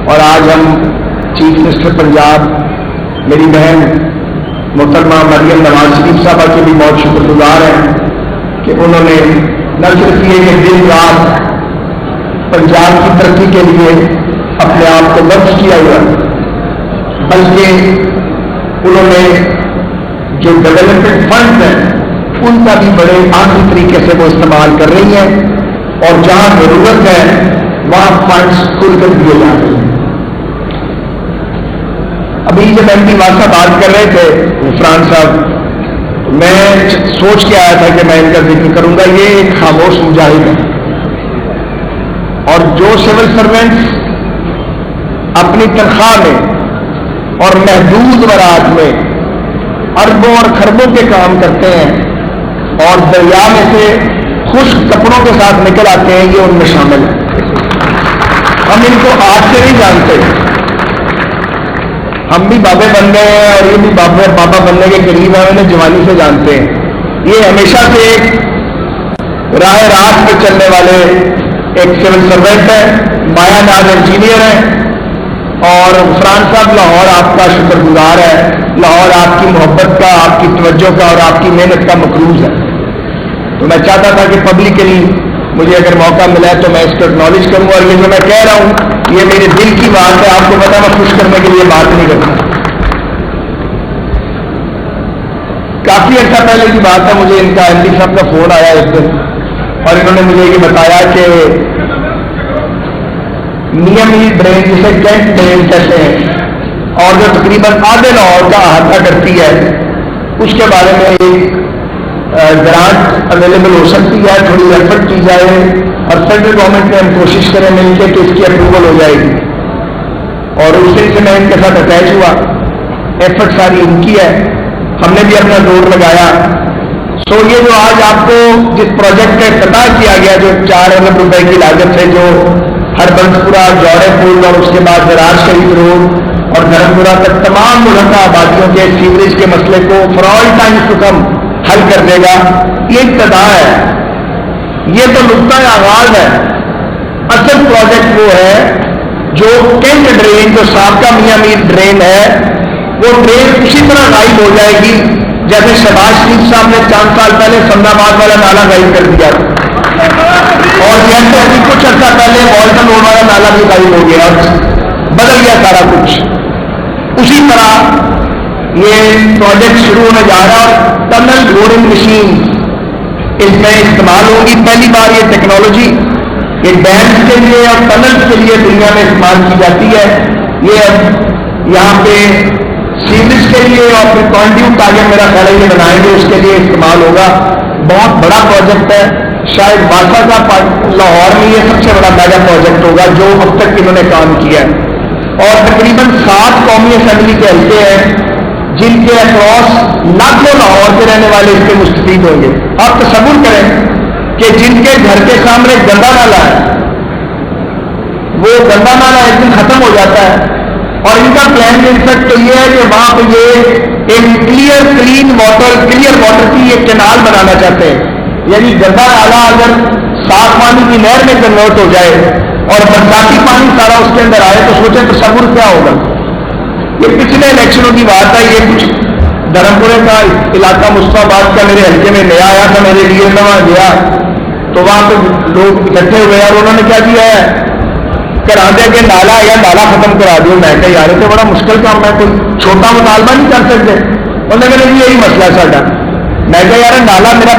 اور آج ہم چیف منسٹر پنجاب میری بہن محترمہ مریم نواز شریف صاحبہ کے بھی بہت شکر گزار ہیں کہ انہوں نے نہ صرف یہ کہ دن رات پنجاب کی ترقی کے لیے اپنے آپ کو وقف کیا ہوا، بلکہ انہوں نے جو ڈیولپمنٹ فنڈ ہیں ان کا بھی بڑے آخری طریقے سے وہ استعمال کر رہی ہیں، اور جہاں ضرورت ہے وہاں فنڈز کھل کر دیے جا رہے ہیں۔ ابھی جب ایم پی واسطہ بات کر رہے تھے عفران صاحب، میں سوچ کے آیا تھا کہ میں ان کا ذکر کروں گا۔ یہ ایک خاموش مجاہد ہے، اور جو سول سروینٹس اپنی تنخواہ میں اور محدود وراثت میں اربوں اور خربوں کے کام کرتے ہیں اور دریا میں سے خشک کپڑوں کے ساتھ نکل آتے ہیں، یہ ان میں شامل ہے۔ ہم ان کو آج سے نہیں جانتے، ہم بھی بابے بن گئے ہیں اور یہ بھی بابا بننے کے قریب ہیں، انہیں جوانی سے جانتے ہیں۔ یہ ہمیشہ سے ایک راہ راست پہ چلنے والے ایک سول سروینٹ ہے، مایا ناز انجینئر ہیں، اور عفران صاحب لاہور آپ کا شکر گزار ہے، لاہور آپ کی محبت کا، آپ کی توجہ کا اور آپ کی محنت کا مقروض ہے۔ تو میں چاہتا تھا کہ پبلکلی مجھے اگر موقع ملا تو میں اس کو اکنالج کروں، اور یہ جو میں کہہ رہا ہوں یہ میرے دل کی بات ہے، آپ کو پتا میں خوش کرنے کے لیے بات نہیں کرتا۔ کافی عرصہ پہلے کی بات ہے، مجھے ان کا ایم ڈی صاحب کا فون آیا ایک دن، اور انہوں نے مجھے یہ بتایا کہ میاں میر ڈرین جسے کینٹ ڈرین کہتے ہیں اور جو تقریباً آدھے لاہور کا احاطہ کرتی ہے، اس کے بارے میں ایک گرانٹ اویلیبل ہو سکتی ہے، تھوڑی ایفرٹ کی جائے اور سینٹرل گورنمنٹ میں ہم کوشش کریں مل کے کہ اس کی اپروول ہو جائے گی، اور اس دن سے میں ان کے ساتھ اٹیچ ہوا۔ ایفرٹ ساری ان کی ہے، ہم نے بھی اپنا زور لگایا۔ سو یہ جو آج آپ کو جس پروجیکٹ کا افتتاح کیا گیا، جو 4 ارب روپے کی لاگت سے جو ہربنسپورہ جوڑے پل اور اس کے بعد زراعت شہید روڈ اور دھرمپورہ تک تمام ملحقہ آبادیوں کے سیوریج کے مسئلے کو for all times to come حل کر دے گا، یہ ابتدا ہے، یہ تو نقطہ آغاز ہے۔ اصل پروجیکٹ وہ ہے جو کینٹ ڈرین، جو سابقہ میاں میر ڈرین ہے، وہ ڈرین اسی طرح غائب ہو جائے گی جیسے شہباز شریف صاحب نے 4 سال پہلے سمنا آباد والا نالا غائب کر دیا، اور جیسے ابھی کچھ عرصہ پہلے والٹن روڈ والا نالا بھی غائب ہو گیا، بدل گیا سارا کچھ۔ اسی طرح یہ پروجیکٹ شروع ہونے جا رہا ہے، ٹنل بورنگ مشین اس میں استعمال ہوگی۔ پہلی بار یہ ٹیکنالوجی یہ ڈیمز کے لیے اور ٹنلز کے لیے دنیا میں استعمال کی جاتی ہے۔ یہ اب یہاں پہ سیوریج کے لیے اور پھر کانڈیوٹ آگے میرا خیال ہے یہ بنائیں گے، اس کے لیے استعمال ہوگا۔ بہت بڑا پروجیکٹ ہے، شاید باسا کا لاہور میں یہ سب سے بڑا میگا پروجیکٹ ہوگا جو اب تک انہوں نے کام کیا ہے، اور تقریباً 7 قومی اسمبلی کے حلقے ہیں جن کے اکراس لاکھوں لاہور کے رہنے والے اس کے مستفید ہوں گے۔ آپ تصور کریں کہ جن کے گھر کے سامنے گندا نالا ہے، وہ گندا نالا ایک دن ختم ہو جاتا ہے، اور ان کا پلان انفیکٹ تو یہ ہے کہ وہاں پہ یہ ایک کلیئر واٹر کی ایک کینال بنانا چاہتے ہیں، یعنی گندا نالا اگر صاف پانی کی نہر میں کنورٹ ہو جائے اور برساتی پانی سارا اس کے اندر آئے تو سوچیں تصور کیا ہوگا۔ یہ پچھلے الیکشنوں کی بات ہے، یہ کچھ دھرمپورے کا علاقہ مصطفیٰ آباد کا میرے حلقے میں نیا آیا تھا، میرے لیے وہاں گیا تو وہاں پہ لوگ اکٹھے ہوئے اور انہوں نے کیا کیا ہے، کرا دیا کہ نالا ختم کرا دیا۔ میں کہا یار تو بڑا مشکل کام ہے، کوئی چھوٹا مطالبہ نہیں کر سکتے۔ انہوں نے کہا یہی مسئلہ ہے ساڈا۔ میں کہا یار نالا میرا